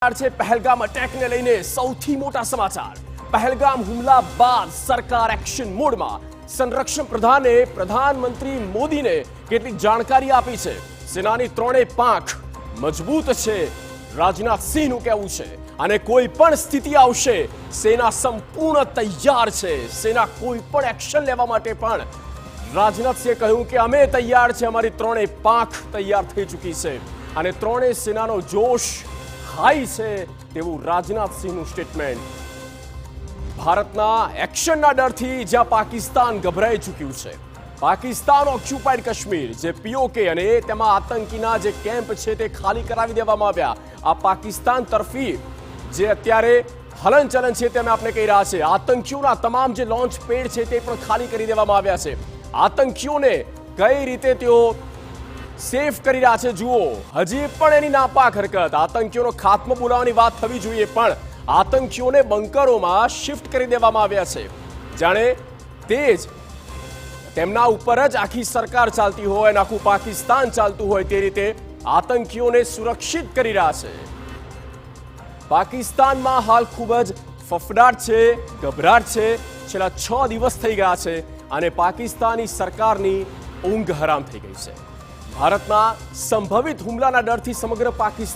છે પહેલગામ અટેકને લઈને સૌથી મોટા સમાચાર। પહેલગામ હુમલા બાદ સરકાર એક્શન મોડમાં। સંરક્ષણ પ્રધાને પ્રધાનમંત્રી મોદીને કેટલીક જાણકારી આપી છે। સેનાની ત્રણેય પાંખ મજબૂત છે, રાજનાથસિંહનું કહેવું છે, અને કોઈ પણ સ્થિતિ આવશે સેના સંપૂર્ણ તૈયાર છે। સેના કોઈ પણ એક્શન લેવા માટે પણ રાજનાથસિંહે કહ્યું કે અમે તૈયાર છે, અમારી ત્રણેય પાંખ તૈયાર થઈ ચૂકી છે અને ત્રણેય સેનાનો જોશ હાઈ છે તેવું રાજનાથસિંહનું સ્ટેટમેન્ટ। ભારતના એક્શનના ડરથી જ્યાં પાકિસ્તાન ગભરાઈ ચૂક્યું છે, પાકિસ્તાન ઓક્યુપાઈડ કાશ્મીર જે પીઓકે અને તેમાં આતંકીના જે કેમ્પ છે તે ખાલી કરાવી દેવામાં આવ્યા। આ પાકિસ્તાન તરફી જે અત્યારે હલનચલન છે તે અમે આપણે કહી રહ્યા છે। આતંકીઓના તમામ જે લોન્ચ પેડ છે તે પણ ખાલી કરી દેવામાં આવ્યા છે। આતંકીઓને કઈ રીતે તેઓ સેફ કરી રહ્યા છે જુઓ। હજી પણ એની નાપાક હરકત, આતંકીઓનો ખાત્મો બોલાવવાની વાત થવી જોઈએ, પણ આતંકીઓને બંકરોમાં શિફ્ટ કરી દેવામાં આવ્યા છે, જાણે તે જ તેમના ઉપર જ આખી સરકાર ચાલતી હોય અને આખું પાકિસ્તાન ચાલતું હોય તે રીતે આતંકીઓને સુરક્ષિત કરી રહ્યા છે। પાકિસ્તાનમાં હાલ ખૂબ જ ફફડાટ છે, ગભરાટ છે। છેલ્લા 6 દિવસ થઈ ગયા છે અને પાકિસ્તાની સરકારની ઊંઘ હરામ થઈ ગઈ છે। ભારતના સંભવિત હુમલાના ડરથી સમગ્ર પાકિસ્તાન